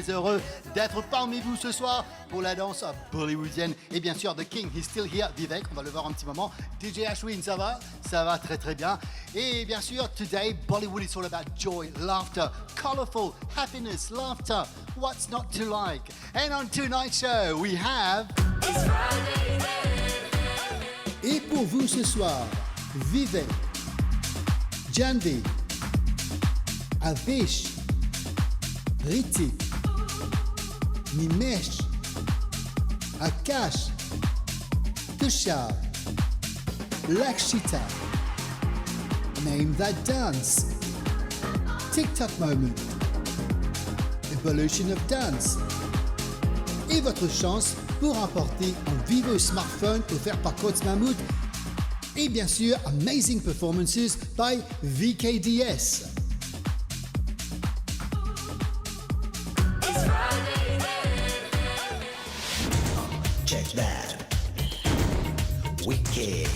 très heureux d'être parmi vous ce soir pour la danse bollywoodienne. Et bien sûr, The King, he's still here. Vivek, on va le voir un petit moment. DJ Ashwin, ça va? Ça va très très bien. Et bien sûr, today, Bollywood is all about joy, laughter, colorful, happiness, laughter. What's not to like? And on tonight's show, we have... Et pour vous ce soir, Vivek, Janvi, Avish, Ritik, Nimesh, Akash, Tushar, Lakshita, Name That Dance, TikTok Moment, Evolution of Dance, et votre chance pour remporter un Vivo smartphone offert par Coach Mahmoud et bien sûr Amazing Performances by VKDS. Check that. Wicked.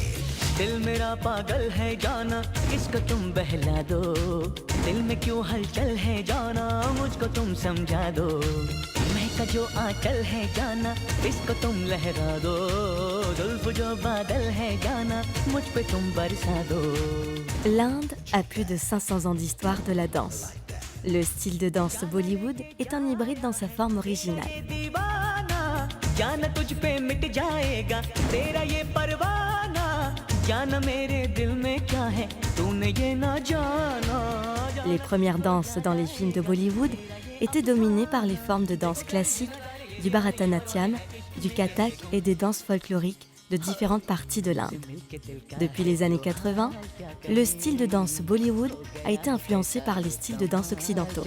दिल मेरा पागल है जाना इसको तुम बहला दो दिल में क्यों हलचल है जाना मुझको तुम समझा दो महका जो आंचल है जाना इसको तुम लहरा दो जुल्फ जो बादल है जाना मुझ पे तुम बरसा दो. L'Inde a plus de 500 ans d'histoire de la danse. Le style de danse Bollywood est un hybride dans sa forme originale. जाना तुझ पे मिट जाएगा तेरा ये परवाना जाना मेरे दिल में क्या है तूने ये ना जाना. Les premières danses dans les films de Bollywood étaient dominées par les formes de danse classiques, du Bharatanatyam, du Kathak et des danses folkloriques de différentes parties de l'Inde. Depuis les années 80, le style de danse Bollywood a été influencé par les styles de danse occidentaux.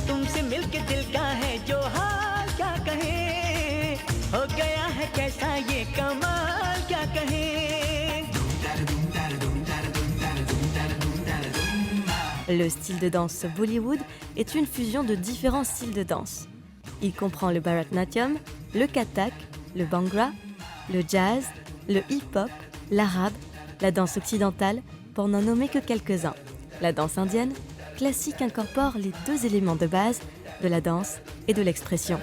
तुमसे मिलके दिल का है जो हाल क्या कहे हो गया है कैसा ये कमाल क्या कहे. Le style de danse Bollywood est une fusion de différents styles de danse. Il comprend le Bharatanatyam, le Kathak, le Bhangra, le jazz, le hip-hop, l'arabe, la danse occidentale, pour n'en nommer que quelques-uns. La danse indienne classique incorpore les deux éléments de base de la danse et de l'expression.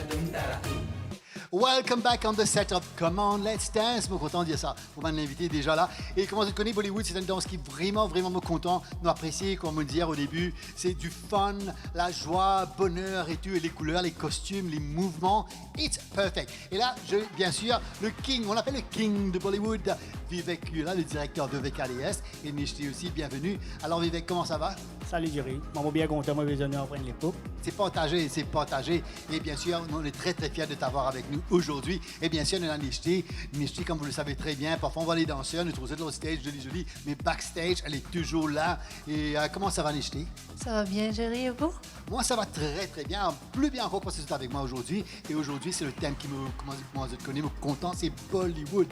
Welcome back on the setup. Come on, let's dance. Me content de dire ça. Pour mon invité déjà là. Et comment je connais Bollywood, c'est une danse qui vraiment me content, nous apprécier, comme on dit au début. C'est du fun, la joie, bonheur et tout, et les couleurs, les costumes, les mouvements. It's perfect. Et là, bien sûr, le king, on l'appelle le king de Bollywood, Vivek Kula, le directeur de VKDS. Et Nishti aussi, bienvenue. Alors Vivek, comment ça va? Salut Jerry, je suis bien content de venir apprendre l'époque. C'est partagé. Et bien sûr, on est très fiers de t'avoir avec nous aujourd'hui. Et bien sûr, on a Nishti. Nishti, comme vous le savez très bien, parfois on voit les danseurs, nous trouvons ça dans le stage, joli, mais backstage, elle est toujours là. Et comment ça va, Nishti? Ça va bien, Jerry, et vous? Moi, ça va très bien. Plus bien encore parce que tu es avec moi aujourd'hui. Et aujourd'hui, c'est le thème qui comment je te connais, me content, c'est Bollywood.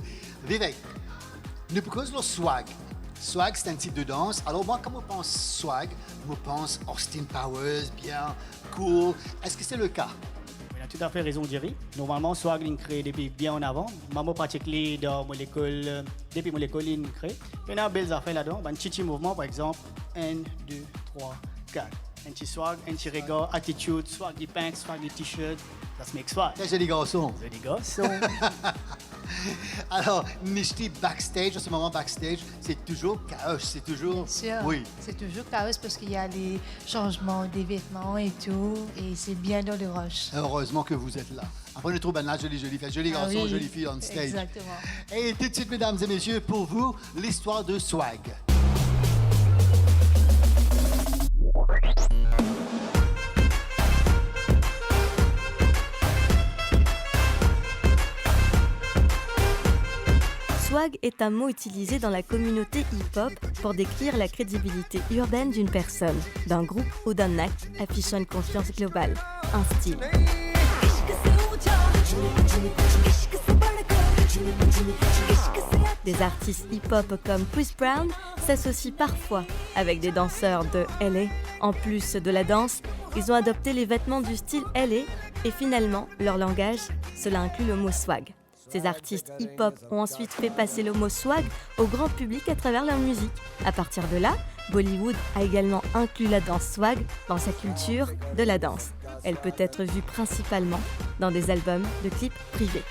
Vivek, nous proposons le swag. Swag, c'est un type de danse. Alors moi, quand je pense swag, je pense Austin Powers, bien, cool. Est-ce que c'est le cas? Tu as tout à fait raison, Jerry. Normalement, swag est créé depuis bien en avant. Maman pratique dans mon école, depuis mon école, il crée. Il y a des belles affaires là-dedans. Un petit mouvement, par exemple, 1, 2, 3, 4. Un petit swag, un petit regard, attitude, swag des pants, swag des t-shirts. Ça se make swag. C'est des garçons. C'est des garçons. Alors, Nishti, backstage, en ce moment backstage, c'est toujours chaos, c'est toujours... Bien sûr. Oui. C'est toujours chaos parce qu'il y a les changements des vêtements et tout, et c'est bien dans le rush. Heureusement que vous êtes là. Après le trou banal, joli fait joli garçon, oui, jolie fille on stage. exactement. Et tout de suite, mesdames et messieurs, pour vous, l'histoire de swag. Swag est un mot utilisé dans la communauté hip-hop pour décrire la crédibilité urbaine d'une personne, d'un groupe ou d'un acte affichant une confiance globale, un style. Des artistes hip-hop comme Chris Brown s'associent parfois avec des danseurs de LA. En plus de la danse, ils ont adopté les vêtements du style LA et finalement, leur langage, cela inclut le mot swag. Ces artistes hip-hop ont ensuite fait passer le mot swag au grand public à travers leur musique. À partir de là, Bollywood a également inclus la danse swag dans sa culture de la danse. Elle peut être vue principalement dans des albums de clips privés.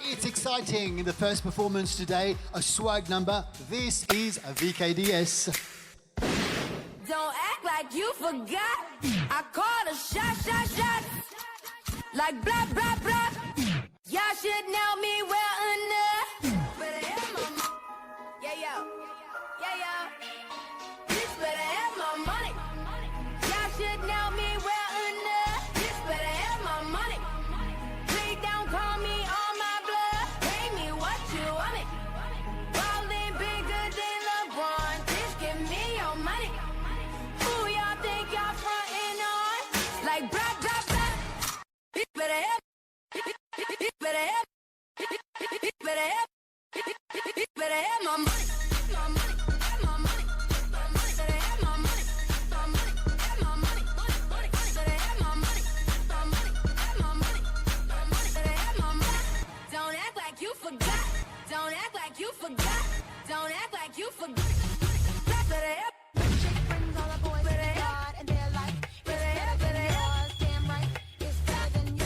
It's exciting in the first performance today, a swag number. This is a VKDS. Don't act like you forgot. I called a shot. Like blah, blah, blah. Y'all should know me well enough. Better have my money. Yeah, yo. Bitch better have my money. Y'all should know me well enough. Bitch better have my money. Please don't call me on my blood. Pay me what you want it. Ballin' bigger than LeBron. Bitch, give me your money. Who y'all think y'all frontin' on? Like blah, blah, blah. Bitch better have. Bitch better have. Bitch better have. Bitch better have my money. My money. My money. My money. Better have my money. My money. Have my money. Money. Better have my money. My money. Have my money. My money. Better have my money. Don't act like you forgot. Don't act like you forgot. Don't act like you forgot. Better have. Brings all the boys to God and they're like, better have. Damn right, it's better than you.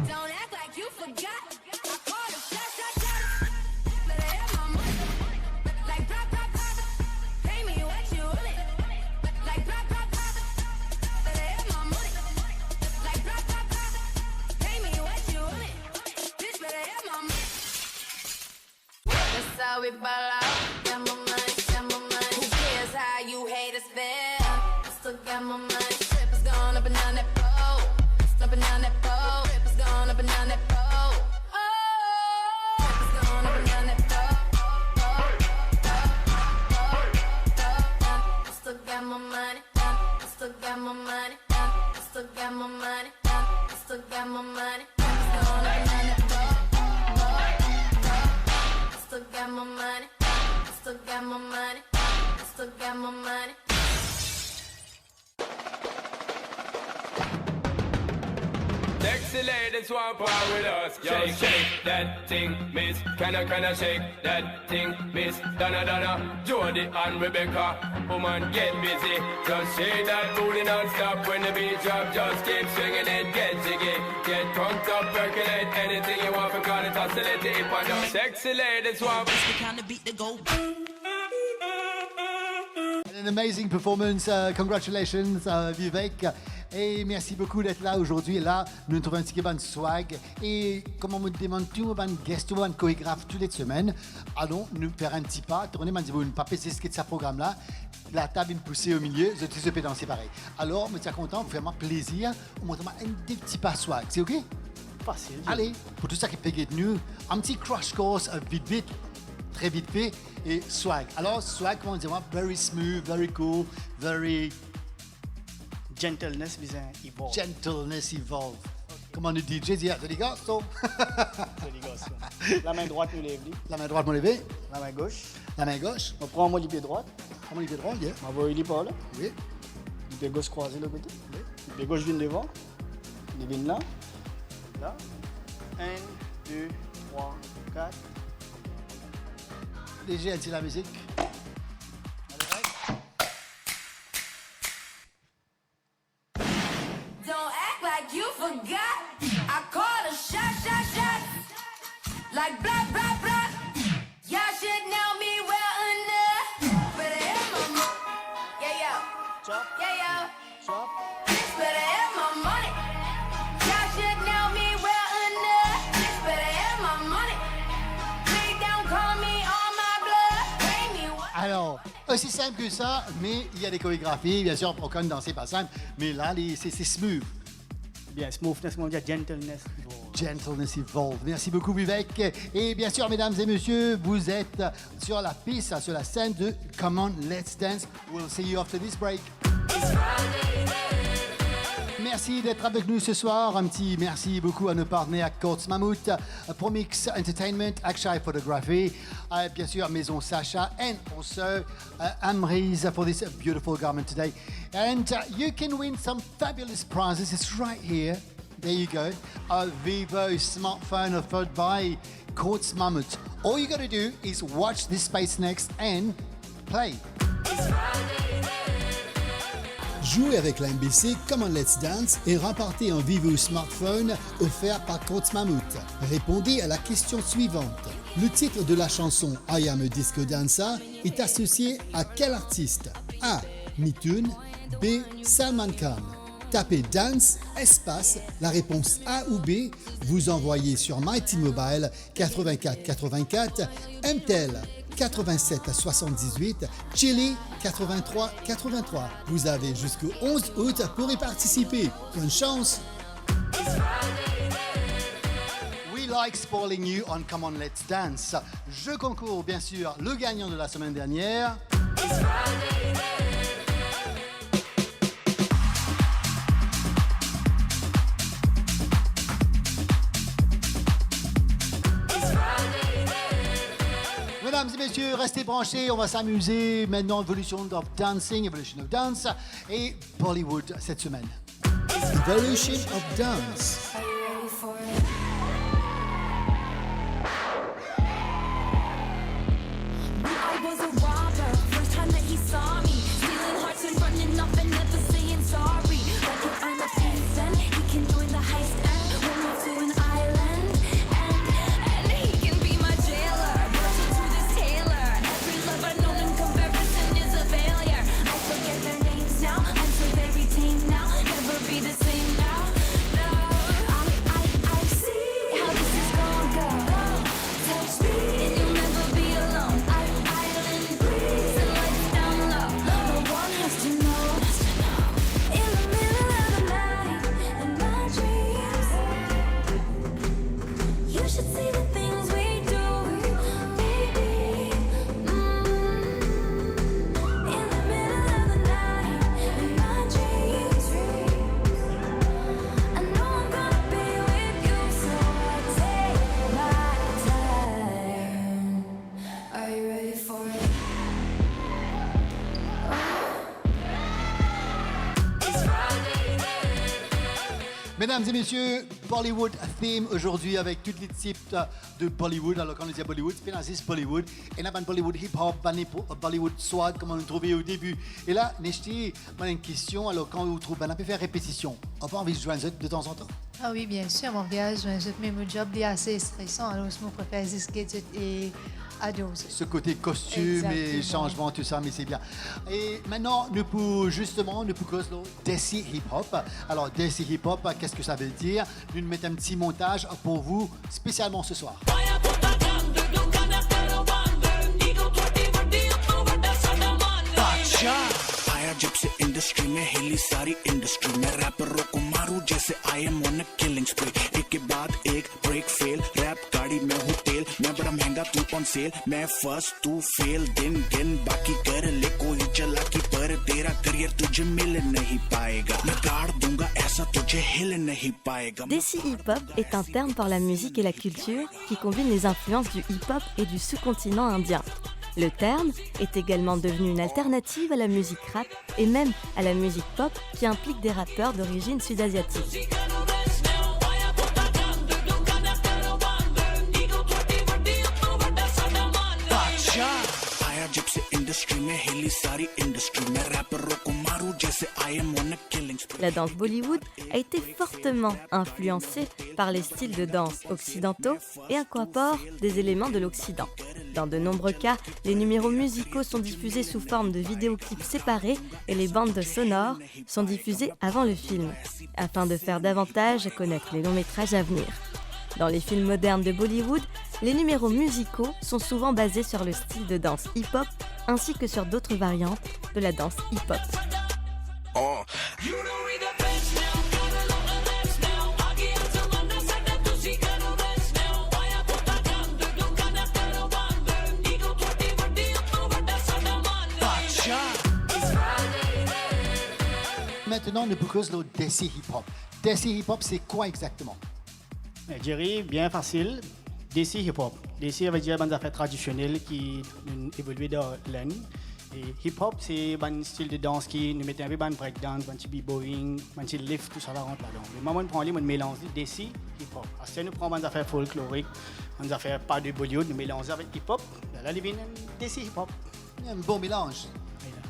Don't act like you forgot. I called a shot. Better have my money. Like blah, blah, blah. Pay me what you want it. Like blah, blah, blah. Better have my money. Like blah, blah, blah. Pay me what you want it. Bitch better have my money. That's how we ball out. Got my money, got my money. Who cares how you haters feel? I still got my money. Trip is gone up and down that pole. Up and down that pole. Trip is gone up and down that pole. Oh, trip is gone up and down that pole. I still got my money. I still got my money. I still got my money. I still got my money. Trip is gone up and down that pole. I still got my money. I still got my money. I still got my money. Sexy ladies want part with us. Yo, shake that thing, miss. Can I shake that thing, miss? Donna, Jody and Rebecca. Woman, get busy. Just shake that booty non-stop when the beat drop. Just keep swinging it, get jiggy. Get drunk up, percolate anything you want. Because it's oscillating if I don't. Sexy ladies want. An amazing performance. Congratulations, Vivek. Et merci beaucoup d'être là aujourd'hui. Là, nous trouvons un petit peu de swag. Et comme on me demande tout, un guest ou un chorégraphe toutes les semaines, allons nous faire un petit pas. Tournez, m'a dit, vous ne pas passer ce qui est de ce programme-là. La table est poussée au milieu, je te peux danser pareil. Alors, je me tiens content, vous faites vraiment plaisir. On montre un des petits pas swag. C'est OK? Facile. Allez, pour tout ça qui est de nous, un petit crash course, vite, très vite fait, et swag. Alors, swag, comment dire, very smooth, very cool, very Gentleness vient evolve. gentleness evolve. Comme on nous dit, DJ, dis, les gars, so. Délégation. La main droite nous lève. La main droite, mon levé. La main gauche. La main gauche. On prend mon pied droit. Mon levé droit, yeah. On va aller par là. Oui. Le pied gauche croisé le côté. Le pied gauche vient devant. Il vient là. Là. 1, 2, 3, 4. DJ, elle dit la musique. like blah, blah, blah. Y'all should know me well enough. Better have my money. Yeah, yo. Yeah, yo. Bitch better have my money. Y'all should know me well enough. Bitch better have my money. Please don't call me on my blood. Pay me what. Alors, aussi simple que ça, mais il y a des chorégraphies. Bien sûr, aucun danser pas simple, mais là, c'est smooth. Bien, smoothness, on dit gentleness. Gentleness Evolved. Merci beaucoup, Vivek. Et bien sûr, mesdames et messieurs, vous êtes sur la piste, sur la scène de Come On, Let's Dance. We'll see you after this break. Merci d'être avec nous ce soir. Un petit merci beaucoup à nos partenaires Courts Mammoth, Promix Entertainment, Akshay Photography, bien sûr Maison Sacha, and also Amri's for this beautiful garment today. And you can win some fabulous prizes. It's right here. There you go. A Vivo smartphone offered by Courts Mammoth. All you got to do is watch this space next and play. Jouez avec la MBC Come On Let's Dance et remportez un Vivo smartphone offert par Courts Mammoth. Répondez à la question suivante. Le titre de la chanson I Am a Disco Dancer est associé à quel artiste? A. Mitoon. B. Salman Khan. Tapez Dance, espace, la réponse A ou B, vous envoyez sur My T-Mobile 84 84, MTEL 87 78, Chili 83 83. Vous avez jusqu'au 11 août pour y participer. Bonne chance! We like spoiling you on Come On Let's Dance. Je concours bien sûr le gagnant de la semaine dernière. Mesdames et messieurs, restez branchés, on va s'amuser. Maintenant, Evolution of Dance et Bollywood cette semaine. Evolution of Dance. I was a robber, first time that he saw me, stealing hearts and running off and never saying sorry. Like if I'm a prince and he can join the heist and we'll move to an island and he can be my jailer. Virgin to this tailor, every love I've known in comparison is a failure. I forget their names now, I'm so very tame now, never be the same now. No, I see how this is gonna go. Touch me and you'll never be alone. Island breeze and lights down low. No one has to know. In the middle of the night, in my dreams, you should see the things we do, baby. In the middle of the night, in my dreams, I know I'm gonna be with you, so I take my time. Are you ready for it? Mesdames et messieurs, Bollywood theme aujourd'hui avec toutes les types de Bollywood. Alors quand on dit Bollywood, c'est Bollywood. Et là, Bollywood hip-hop, Bollywood swag, comme on le trouvait au début. Et là, Neshti, on a une question. Alors quand on trouve, on peut faire répétition. On peut envie de jouer de temps en temps. Ah oui, bien sûr, mon voyage, mais mon job est assez stressant, alors je me préfère gadget et à dose. Ce côté costume et Exactement. changement, tout ça, mais c'est bien. Et maintenant, nous pouvons causer Desi Hip Hop. Alors, Desi Hip Hop, qu'est-ce que ça veut dire? Nous mettons un petit montage pour vous, spécialement ce soir. आया जब से इंडस्ट्री में हिली सारी इंडस्ट्री में रैपरों को मारू जैसे I am on a killing spray एक के बाद एक ब्रेक फेल रैप गाड़ी में हूँ तेल मैं बड़ा महंगा तू ऑन सेल मैं फर्स्ट तू फेल दिन दिन बाकी कर ले कोई चला की पर तेरा करियर तुझे मिल नहीं पाएगा मैं गाड़ दूंगा ऐसा तुझे हिल नहीं पाएगा. Desi Hip-Hop est un terme pour la musique et la culture qui combine les influences du hip-hop et du sous-continent indien. Le terme est également devenu une alternative à la musique rap et même à la musique pop qui implique des rappeurs d'origine sud-asiatique. La danse Bollywood a été fortement influencé par les styles de danse occidentaux et incorpore des éléments de l'Occident. Dans de nombreux cas, les numéros musicaux sont diffusés sous forme de vidéoclips séparés et les bandes sonores sont diffusées avant le film, afin de faire davantage connaître les longs métrages à venir. Dans les films modernes de Bollywood, les numéros musicaux sont souvent basés sur le style de danse hip-hop ainsi que sur d'autres variantes de la danse hip-hop. Maintenant, on propose le Desi Hip-Hop. Desi Hip-Hop, c'est quoi exactement? Jerry, bien facile. Desi hip-hop. Desi veut dire des affaires traditionnelles qui évoluent dans l'année. Et hip-hop, c'est un style de danse qui nous met un peu de breakdance, un petit b-boying, un petit lift, tout ça va rentrer là-dedans. Mais moi, on prend les, on mélange Desi, hip-hop. Parce que nous prenons des affaires folkloriques, des affaires pas de Bollywood, nous mélangeons avec hip-hop. Là, il y a un Desi hip-hop. Il y a un bon mélange.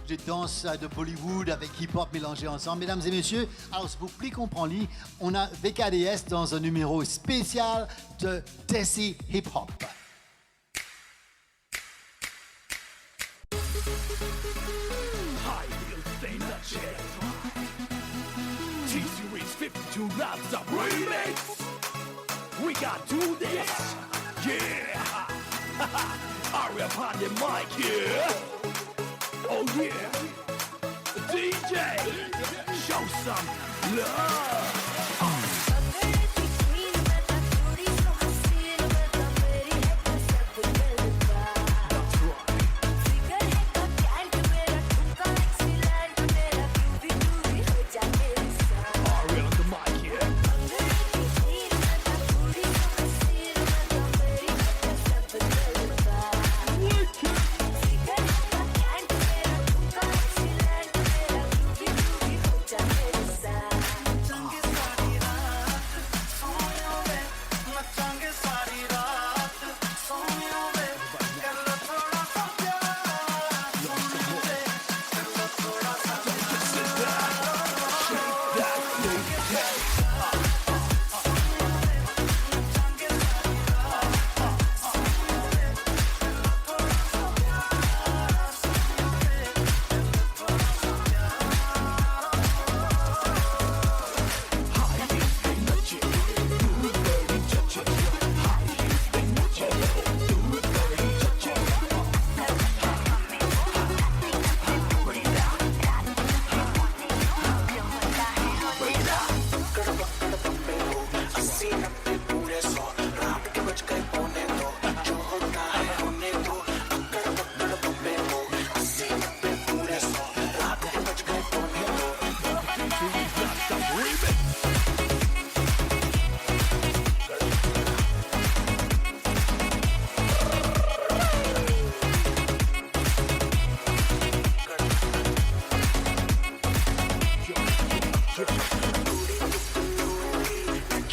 De danse de Bollywood avec hip-hop mélangés ensemble. Mesdames et messieurs, alors pour plus comprendre, on a VKDS dans un numéro spécial de Desi Hip-Hop. T-Series 52 laps up remix. We got do this. Yeah. Hurry up on the mic, yeah. Oh yeah. DJ, show some love.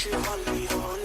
Hollywood.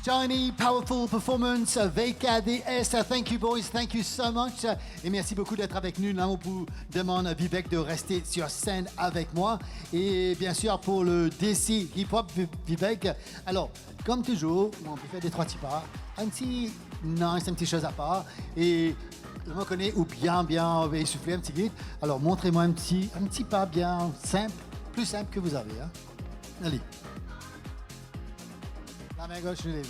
Tiny, powerful performance, VKDS. Thank you, boys. Thank you so much. Et merci beaucoup d'être avec nous. Là, on vous demande, Vivek, de rester sur scène avec moi. Et bien sûr, pour le DC Hip Hop, Vivek. Alors, comme toujours, on peut faire des 3 petits pas. Un petit nice, une petite chose à part. Et je me connais ou bien essoufflé un petit guide. Alors, montrez-moi un petit pas bien simple, plus simple que vous avez. Hein. Allez. La main gauche, je l'ai vu.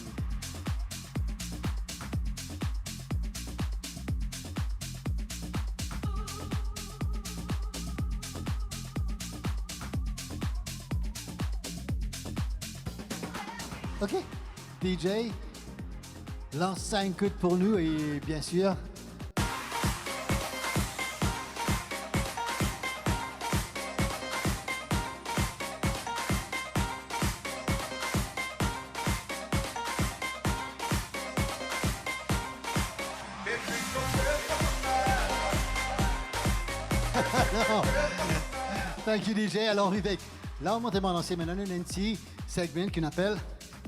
OK. DJ, lance 5 coups pour nous et bien sûr... Thank you, DJ. Alors, Vivek, là, on m'a lancé maintenant un petit segment qu'on appelle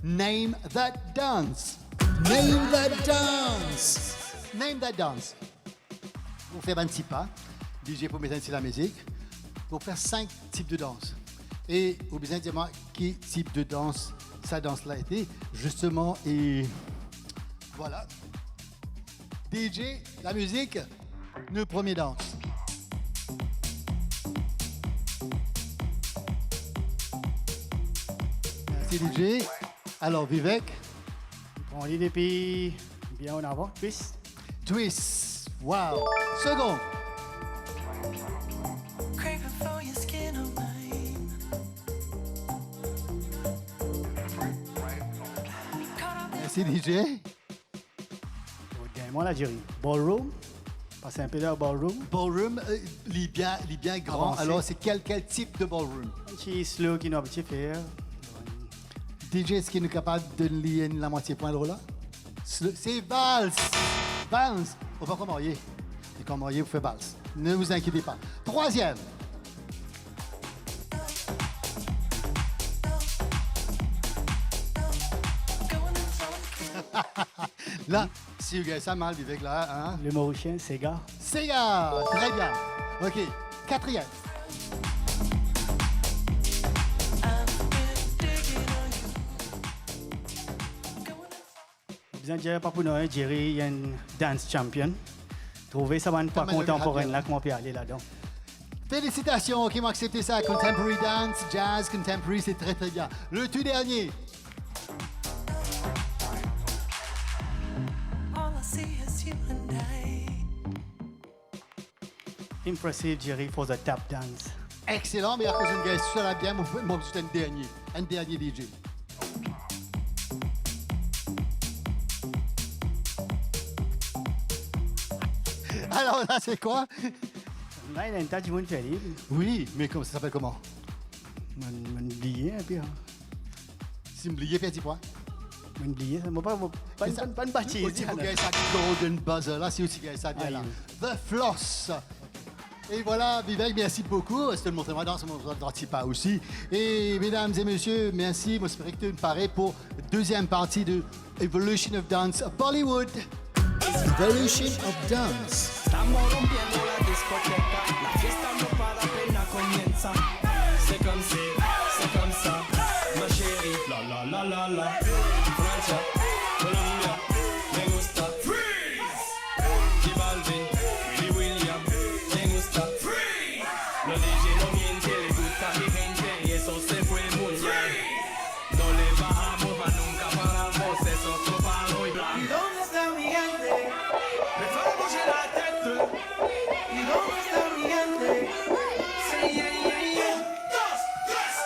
Name That Dance. Name That Dance. Name That Dance. Pour faire un petit pas, DJ pour mettre la musique, pour faire 5 types de danse. Et vous besoin de dire moi quel type de danse sa danse-là était, justement, et voilà. DJ, la musique, le premier danse. Merci DJ. Alors Vivek. On lit depuis bien en avant. Twist. Twist. Wow. Second. Merci DJ. Moi la jury. Ballroom. Passer un peu dans le ballroom. Ballroom, il est bien grand. Avancé. Alors c'est quel type de ballroom? Un petit slow qui nous a petit faire. DJ, est-ce qu'il est capable de lier la moitié point là? C'est valse. Valse. On va comme marier. Et comme marier, vous faites valse. Ne vous inquiétez pas. Troisième. Là, si vous gagnez ça mal, Vivek, là, hein? Le Mauricien, Sega. Sega, très bien. OK, quatrième. Besoin de dire pas pour nous, Jerry, il y a une dance champion. Trouver ça, pas contemporaine là, comment on peut aller là-dedans. Félicitations qui m'ont accepté ça. Contemporary dance, jazz, contemporary, c'est très très bien. Le tout dernier. Impressive, Jerry, for the tap dance. Excellent, mais à cause d'une gueule, ça va bien, moi, c'est un dernier DJ. Alors là, c'est quoi? Là, il y a une tâche qui m'a fait libre. Oui, mais ça s'appelle comment? M'en oublié un peu. Si m'oubliez, fait un petit point. M'en oublié, ça m'a pas une bâtisse. Aussi, vous gagnez ça Golden Buzzer, là, c'est aussi gagné ça bien là. The Floss. Et voilà, Vivek, merci beaucoup. C'était le montrez-moi dans ce pas aussi. Et mesdames et messieurs, merci. Moi, j'espère que tu me parais pour la deuxième partie de Evolution of Dance Bollywood. Evolution of Dance. Estamos rompiendo la discoteca, la fiesta no para apenas comienza. C'est comme ça, ma chérie. La la la la la. Francia, Colombia, me gusta. Freeze. J Balvin, Willy William, me gusta. Freeze. Los DJ no mienten, le gusta a mi gente y eso se fue muy bien. No le bajamos, mas nunca paramos, es otro palo y blanco. ¿Y dónde está mi gente? Me fue a bouger la tête. ¿Y dónde está mi gente? Sí, yeah, yeah, yeah. Dos, tres,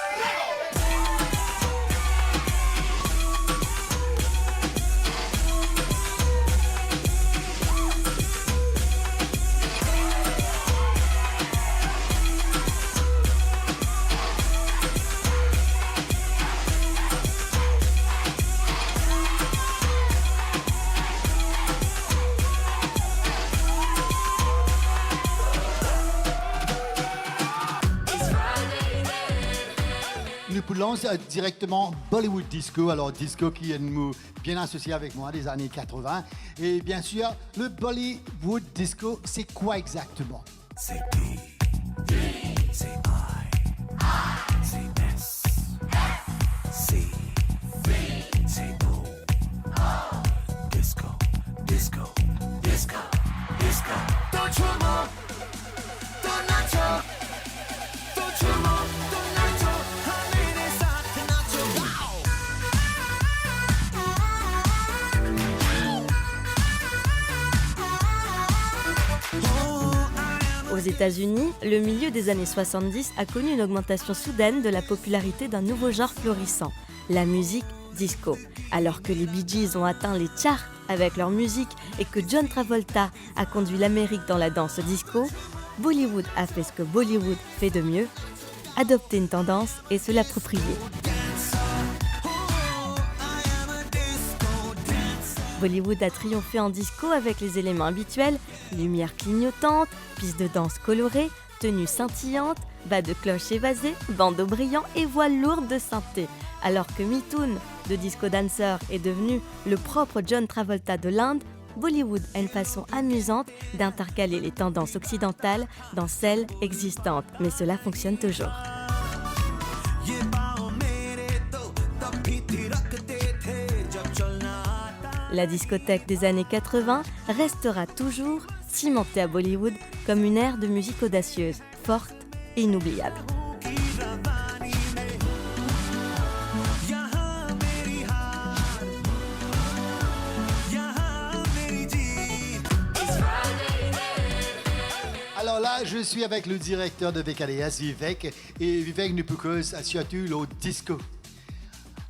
nous pouvons directement Bollywood Disco. Alors, disco qui est bien associé avec moi des années 80. Et bien sûr, le Bollywood Disco, c'est quoi exactement? C'est P, c'est I, c'est S, C, c'est O. Disco, disco, disco, disco. Don't you move, don't nacho. Don't you move, don't nacho. Hamere saath nacho. Aux États-Unis, le milieu des années 70 a connu une augmentation soudaine de la popularité d'un nouveau genre florissant, la musique disco. Alors que les Bee Gees ont atteint les charts avec leur musique et que John Travolta a conduit l'Amérique dans la danse disco, Bollywood a fait ce que Bollywood fait de mieux, adopter une tendance et se l'approprier. Bollywood a triomphé en disco avec les éléments habituels, lumière clignotante, pistes de danse colorées, tenues scintillantes, bas de cloche évasés, bandeaux brillants et voiles lourdes de synthé. Alors que Mithun, de disco dancer, est devenu le propre John Travolta de l'Inde, Bollywood a une façon amusante d'intercaler les tendances occidentales dans celles existantes. Mais cela fonctionne toujours. La discothèque des années 80 restera toujours cimentée à Bollywood comme une ère de musique audacieuse, forte et inoubliable. Alors là, je suis avec le directeur de VKDS, Vivek, et Vivek nous propose surtout le disco.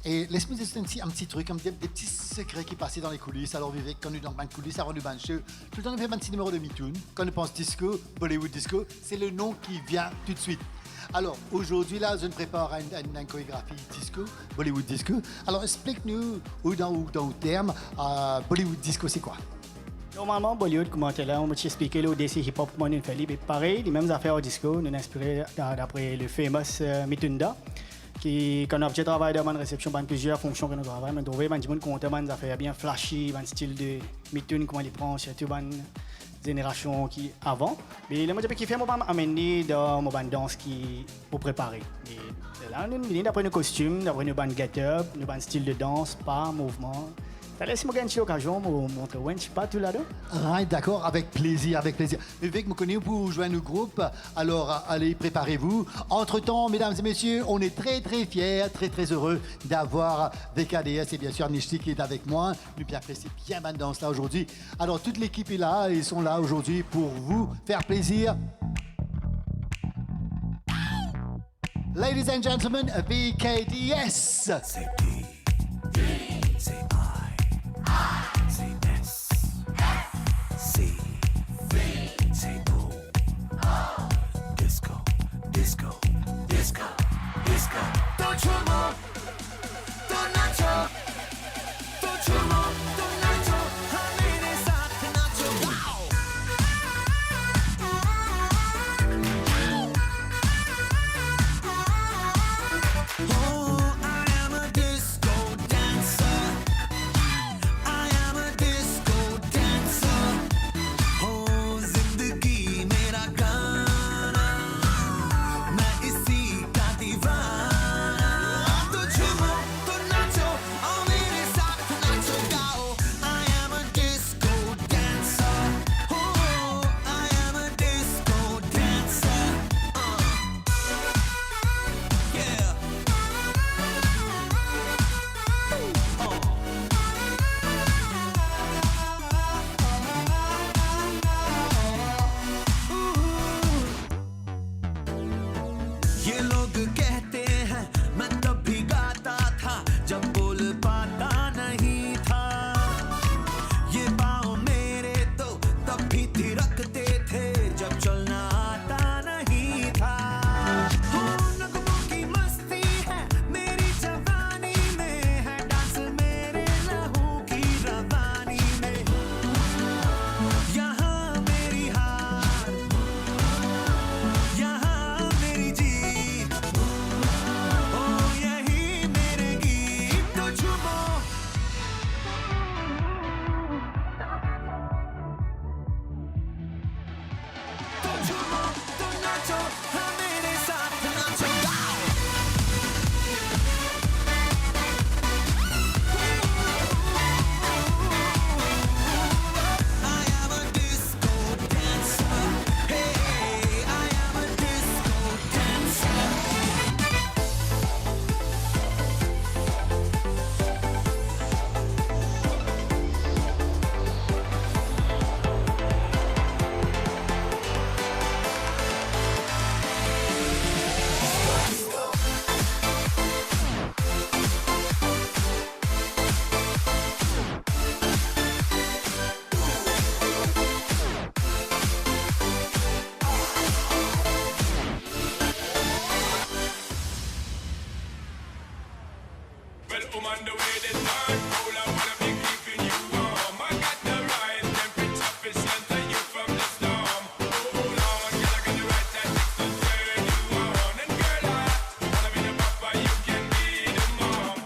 Et laisse-moi dire un petit truc, des petits secrets qui passaient dans les coulisses. Alors Vivek, quand nous sommes dans les coulisses, avant nous bancher, tout le temps on fait un petit numéro de Mithun. Quand on pense disco, Bollywood Disco, c'est le nom qui vient tout de suite. Alors aujourd'hui, là, je prépare une chorégraphie disco, Bollywood Disco. Alors explique-nous, dans le terme, Bollywood Disco, c'est quoi? Normalement, Bollywood, comment tu là, on m'a expliqué le DC hip-hop, comment nous fait. Pareil, les mêmes affaires au disco, nous inspiré d'après le famous Mithunda. Qui, quand on a travaillé dans une réception, il y a plusieurs fonctions que nous travaillons. On trouve des gens qui ont des affaires bien flashy, un style de Mithun, comment ils prennent, surtout une génération qui avant. Mais le mot qui fait, moi, amener dans une danse qui pour préparer. Et là, nous venons d'après nos costumes, d'après nos get-up, nos style de danse, pas mouvement. Laisse-moi gagner l'occasion de vous montrer où je suis pas tout là-dedans. Ah, d'accord, avec plaisir, avec plaisir. Vivek me connaît pour joindre le groupe, alors allez, préparez-vous. Entre-temps, mesdames et messieurs, on est très très fiers, très très heureux d'avoir VKDS et bien sûr Nishti qui est avec moi. Nous bien apprécié bien ma danse là aujourd'hui. Alors toute l'équipe est là, ils sont là aujourd'hui pour vous faire plaisir. Ladies and gentlemen, VKDS. C'est P, c'est I, c'est S, C, c'est O. Disco, disco, disco, disco. Don't you move, don't nacho. Don't you move, don't nacho. Hamere saath nacho. Oh, I am a disco dancer. I am a disco dancer. Oh, zindagi mera gaana. मैं इसी का दीवाना. तो झूमो, तो नाचो, और मेरे साथ नाचो गाओ. I am a disco dancer. Oh, I am a disco dancer. Yeah. ये लोग कहते हैं मैं तब भी गाता था जब बोल पाता नहीं था. ये पाँव मेरे तो तब भी थिरकते थे जब चलना आता नहीं था. हो नगमों की मस्ती है मेरी जवानी में है. डांस मेरे लहू की रवानी में. यहाँ मेरी हार, यहाँ मेरी जीत. woman, the way they turn. Cool, I wanna be keeping you warm. I got the right temperature to shelter you from the storm. Hold on, girl, I got the right tactics to turn you on. And girl, I wanna be the papa, you can be the mom.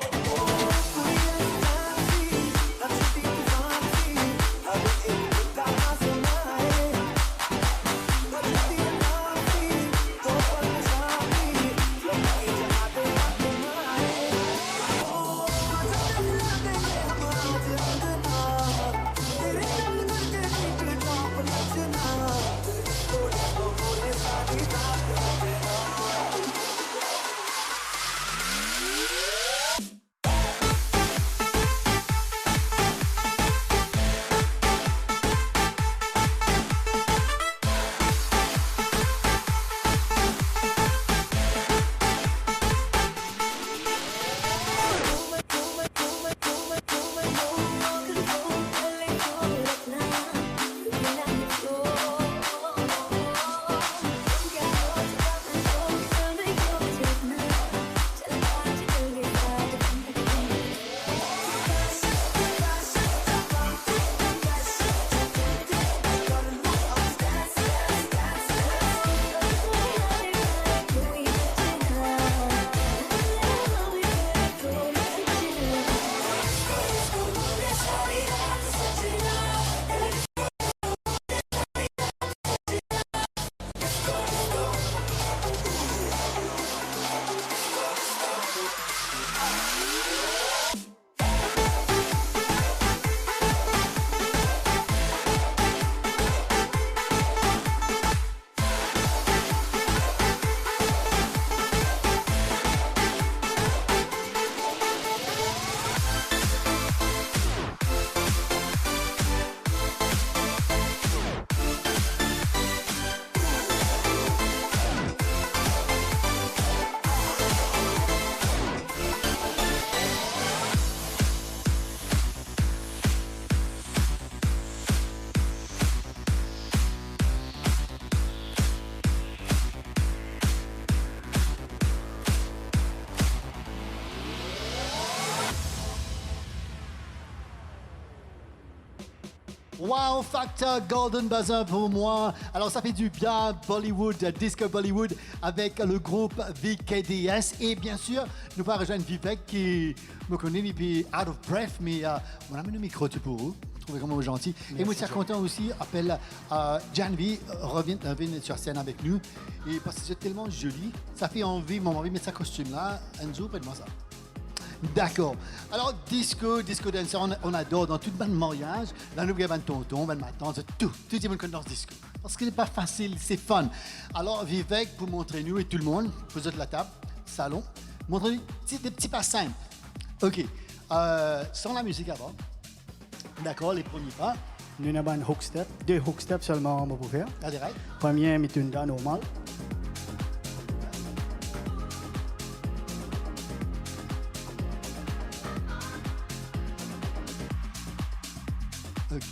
Wow Factor Golden Buzzer pour moi. Alors ça fait du bien, Bollywood, Disco Bollywood avec le groupe VKDS. Et bien sûr, nous va rejoindre Vivek qui me connaît depuis out of breath, mais on amène le micro pour vous. Je trouve vraiment gentil. Merci, et moi, je suis content aussi, appelle Janvi, revient sur scène avec nous. Et parce que c'est tellement joli, ça fait envie de mettre sa costume là. Enzo, prête-moi ça. D'accord. Alors, disco dancer, on adore dans toute bande mariage. La nouvelle bande tonton, bande ma tante, tout le monde connaît disco. Parce que c'est pas facile, c'est fun. Alors, Vivek, pour montrer nous et tout le monde, vous êtes la table, salon, montrez-nous des petits pas simples. OK. Sans la musique avant. D'accord, les premiers pas. Nous avons un hook step, 2 hook steps seulement on peut faire. Allez, right. Premier, mitunda normal. OK.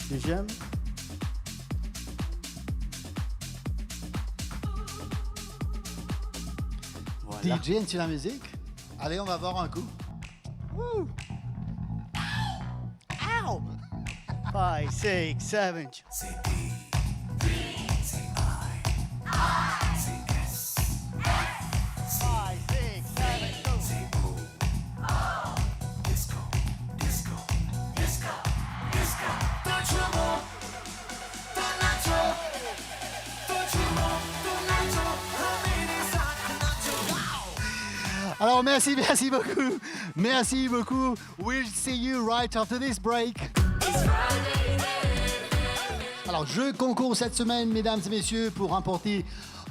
Deuxième. Voilà. DJ, tu la musique? Allez, on va voir un coup. Woo! Ow! 5, 6, 7. Alors, merci beaucoup. Merci beaucoup. We'll see you right after this break. Alors, je concours cette semaine, mesdames et messieurs, pour remporter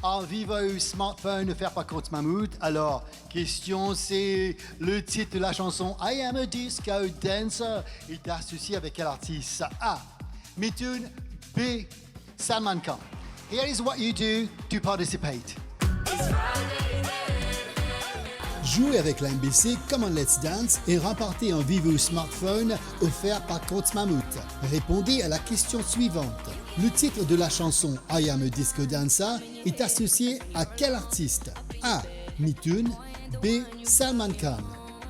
un Vivo smartphone offert par Coach Mammouth. Alors, question, c'est le titre de la chanson I Am a Disco Dancer. Il est associé avec quel artiste? A. Mithun. B. Salman Khan. Here is what you do to participate. Jouez avec la MBC Come on Let's Dance et remportez un Vivo smartphone offert par Coach Mammouth. Répondez à la question suivante. Le titre de la chanson I Am a Disco Dancer est associé à quel artiste? A. Mithun. B. Salman Khan.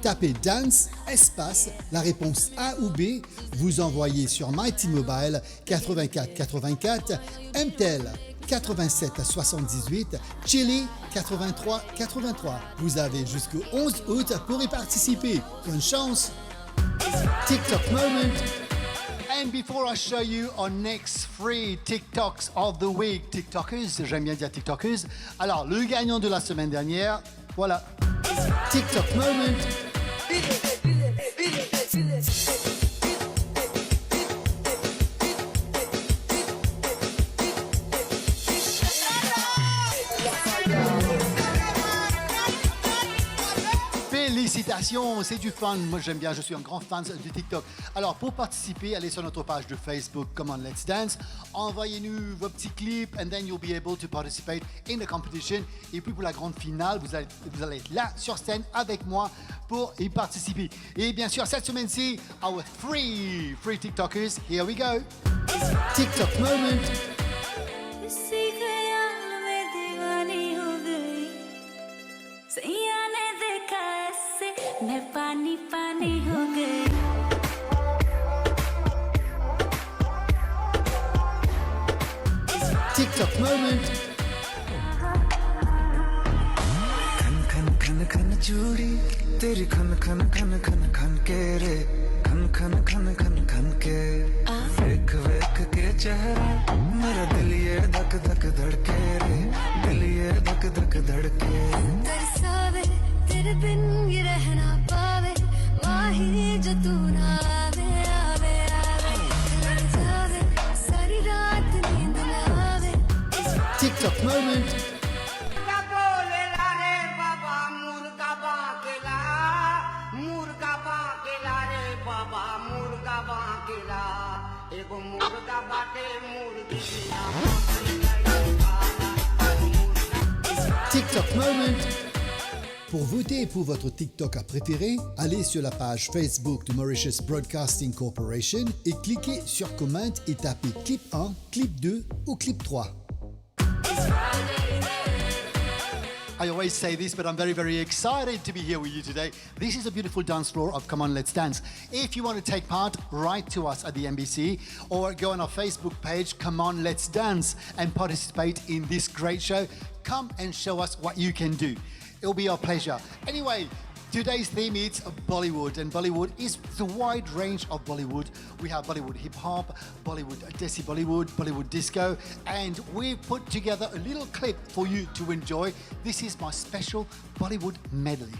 Tapez Dance, espace, la réponse A ou B, vous envoyez sur Mighty Mobile 84 84, MTEL 87 à 78, Chili 83 83. Vous avez jusqu'au 11 août pour y participer. Bonne chance! TikTok moment. And before I show you our next 3 TikToks of the week, TikTokers, j'aime bien dire TikTokers. Alors, le gagnant de la semaine dernière, voilà. TikTok moment. Félicitations, c'est du fun. Moi, j'aime bien, je suis un grand fan de TikTok. Alors, pour participer, allez sur notre page de Facebook, Come On Let's Dance. Envoyez-nous vos petits clips and then you'll be able to participate in the competition. Et puis, pour la grande finale, vous allez être là, sur scène, avec moi, pour y participer. Et bien sûr, cette semaine-ci, our free TikTokers. Here we go. TikTok moment. मैं पानी पानी हो गई TikTok moment. खन खन खन खन चूड़ी तेरी खन खन खन खन खन के रे खन खन खन खन खन के वेख वेख के चेहरा मेरा दिल ये धक धक धड़के रे दिल ये धक धक धड़के तरसावे तेरे बिन ये रह ना पावे माही जो तू ना आवे आवे आवे लड़ जावे सारी रात नींद ना आवे TikTok moment. TikTok moment. Pour voter pour votre TikTok préféré, allez sur la page Facebook de Mauritius Broadcasting Corporation et cliquez sur Comment et tapez Clip 1, Clip 2 ou Clip 3. I always say this, but I'm very, very excited to be here with you today. This is a beautiful dance floor of Come On Let's Dance. If you want to take part, write to us at the NBC or go on our Facebook page, Come On Let's Dance, and participate in this great show. Come and show us what you can do. It'll be our pleasure. Anyway, today's theme is Bollywood, and Bollywood is the wide range of Bollywood. We have Bollywood hip hop, Bollywood Desi Bollywood, Bollywood disco, and we've put together a little clip for you to enjoy. This is my special Bollywood medley.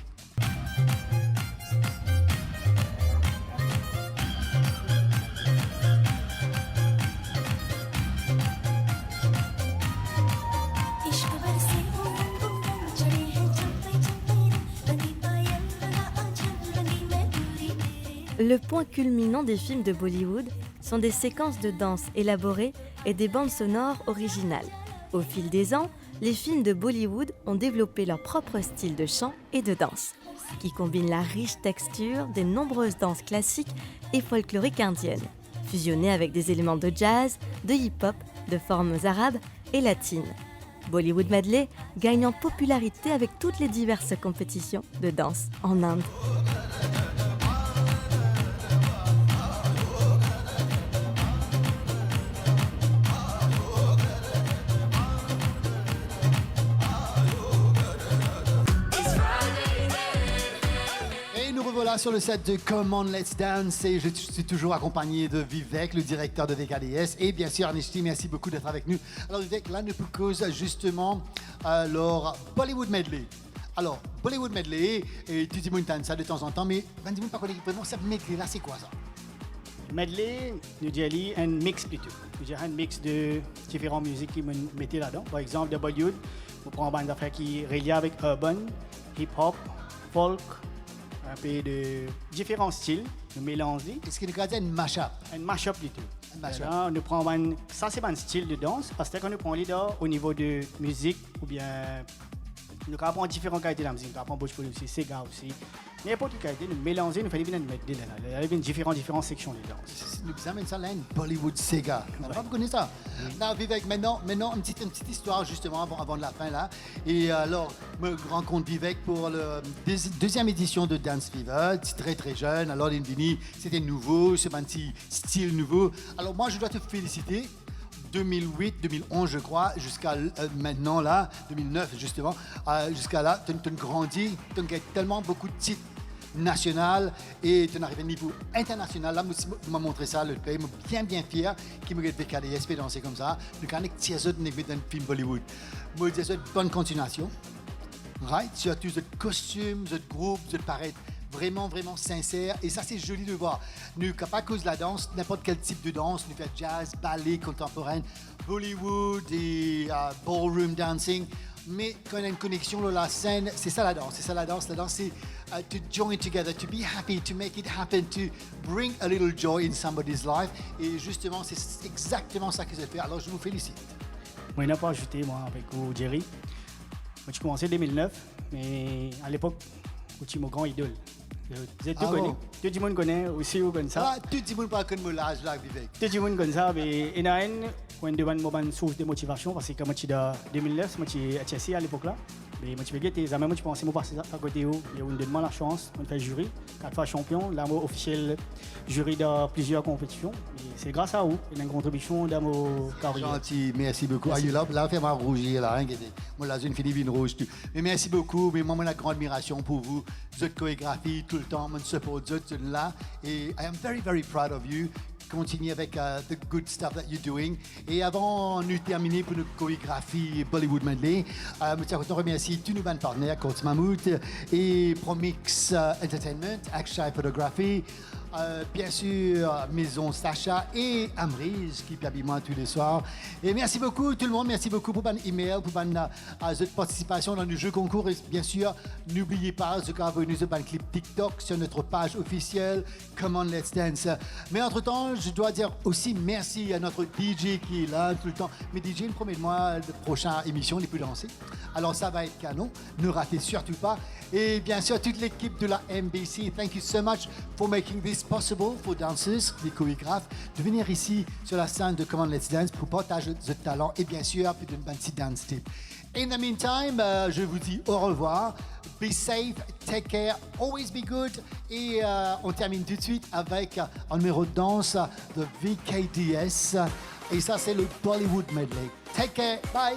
Le point culminant des films de Bollywood sont des séquences de danse élaborées et des bandes sonores originales. Au fil des ans, les films de Bollywood ont développé leur propre style de chant et de danse, qui combine la riche texture des nombreuses danses classiques et folkloriques indiennes, fusionnées avec des éléments de jazz, de hip-hop, de formes arabes et latines. Bollywood Medley gagne en popularité avec toutes les diverses compétitions de danse en Inde. Voilà sur le set de Come On Let's Dance et je suis toujours accompagné de Vivek, le directeur de VKDS, et bien sûr Anishti, merci beaucoup d'être avec nous. Alors Vivek, là nous propose justement leur Bollywood Medley. Alors Bollywood Medley, et tu dis ça de temps en temps, mais on ne dit pas vraiment ça medley là, c'est quoi ça? Medley, nous disons un mix plutôt. Nous disons un mix de différentes musiques qui me mettaient là-dedans. Par exemple, de Bollywood, on prend une bande d'affaires qui est reliée avec urban, hip-hop, folk, un peu de différents styles, nous mélangeons. Est-ce qu'il y a un mash-up? Un mash-up plutôt. Un mash-up. Là, nous prenons ça c'est un style de danse parce que quand nous prenons les au niveau de musique ou bien Nous avons différentes qualités de la musique. Nous avons Bhojpuri aussi, Sega aussi. N'importe quelle qualité, nous mélanger, nous faisons bien mettre dedans. Il y a différentes sections dedans. Nous amène ça là, une Bollywood Sega. Vous connaissez ça? Là, Vivek, maintenant une petite histoire justement avant de la fin là. Et alors, je me rencontre Vivek pour la deuxième édition de Dance Fever. C'est très très jeune. Alors, Indini, c'était nouveau, c'est un petit style nouveau. Alors, moi, je dois te féliciter. 2008, 2011, je crois, jusqu'à maintenant, là, 2009, justement, jusqu'à là, tu as grandi, tu as tellement beaucoup de titres nationaux et tu es arrivé au niveau international. Là, tu m'as montré ça, le pays, je suis bien fier qu'il me fait des KDSP danser comme ça. Je suis un film Bollywood. Je dis une bonne continuation. Right? Tu as tous ce costume, ce groupe, ce paraître vraiment sincère et ça c'est joli de voir. Nous, pas cause de la danse, n'importe quel type de danse, nous fait jazz, ballet contemporain, Bollywood et ballroom dancing, mais quand on a une connexion dans la scène, c'est ça la danse, La danse c'est to join together, to be happy, to make it happen, to bring a little joy in somebody's life et justement c'est exactement ça que vous fait. Alors je vous félicite. Moi, je n'ai pas ajouté, moi, avec Jerry. Moi, j'ai commencé en 2009, mais à l'époque, je mon grand idole. Vous êtes bon? Tout le monde connaît aussi, vous connaissez ça. Tout le monde parle comme l'âge là, Vivek. Tout le monde connaît ça, mais il y a une demande source de motivation parce que moi, je suis en 2009, moi, je suis à Chelsea à l'époque là. Mais moi, je suis les amis, moi, je pensais passer à côté où il y a une demande la chance, on fait jury, 4 fois champion, là, moi, officiel jury dans plusieurs compétitions. Et c'est grâce à vous, il y a une contribution dans mon carrière. Gentil, merci beaucoup. Merci. Là, fait-moi rougir, là, hein, moi, là, j'ai une Philippine rouge. Mais merci beaucoup, mais moi, j'ai une grande admiration pour vous. Vous êtes chorégraphie tout le temps, mon support, vous êtes là. Et I am very proud of you. Continuez avec the good stuff that you're doing. Et avant de terminer pour notre chorégraphie Bollywood Medley, je tiens à remercier tous nos partenaires, Coach Mammouth et Promix Entertainment, Akshay Photography, bien sûr Maison Sacha et Amrise qui habille moi tous les soirs. Et merci beaucoup tout le monde, merci beaucoup pour votre email, pour votre participation dans le jeu concours. Et bien sûr, n'oubliez pas ce qu'a venu ce clip TikTok sur notre page officielle Come On Let's Dance. Mais entre-temps, je dois dire aussi merci à notre DJ qui est là tout le temps. Mais DJ, le premier de mois, la prochaine émission, il est plus lancé. Alors ça va être canon, ne ratez surtout pas. Et bien sûr, toute l'équipe de la MBC, thank you so much for making this possible for dancers, les chorégraphes, de venir ici sur la scène de Come On Let's Dance pour partager ce talent et bien sûr, puis d'une petite dance tip. In the meantime, je vous dis au revoir. Be safe, take care, always be good. Et on termine tout de suite avec un numéro de danse de VKDS. Et ça, c'est le Bollywood Medley. Take care, bye.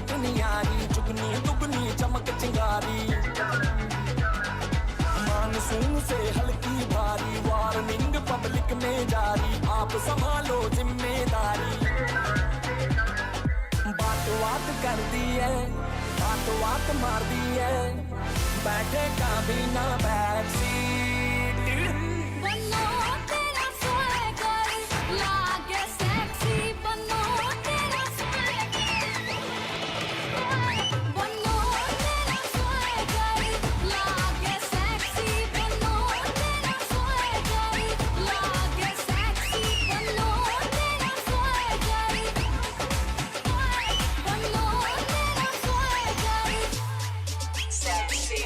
बात नियारी चुगनी दुगनी चमक चिंगारी मानसून से हल्की भारी warning public में जारी आप संभालो जिम्मेदारी बात कर दी है बात मार दी है बैठे का भी ना बैक सीट बनो तेरा swagger, लागे sexy, बनो तेरा swagger. बनो तेरा swagger, लागे sexy, बनो तेरा swagger, लागे sexy, बनो तेरा swagger. बनो तेरा swagger, sexy.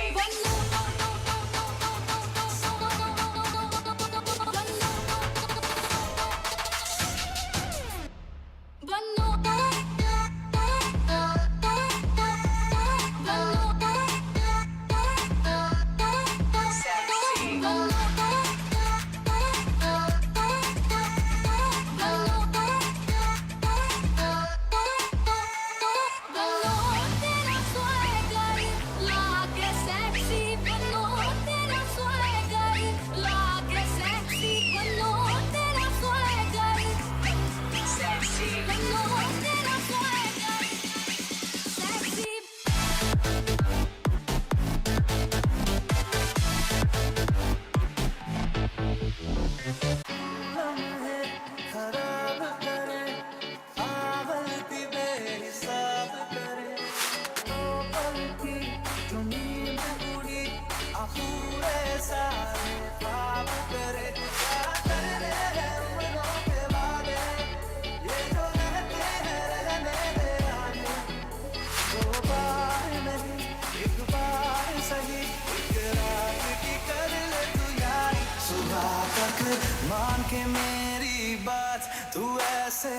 मान के मेरी बात तू ऐसे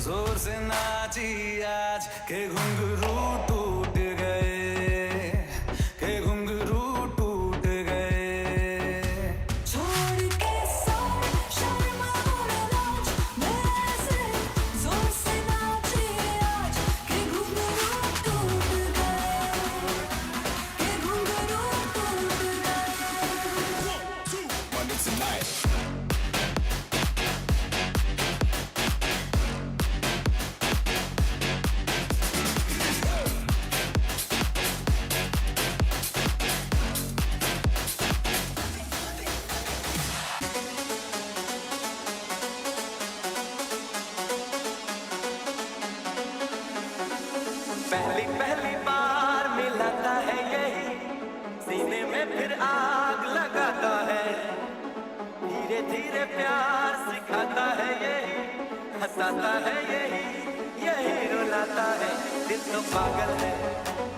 जोर से नाची आज के घुंघरू टूट गए के घुंघरू टूट गए छोड़ के सब शर्मा और लाज मैं ऐसे जोर से नाची आज के घुंघरू टूट गए के घुंघरू टूट गए पहली बार मिलाता है यही सीने में फिर आग लगाता है धीरे धीरे प्यार सिखाता है यही हंसाता है यही रुलाता है दिल तो पागल है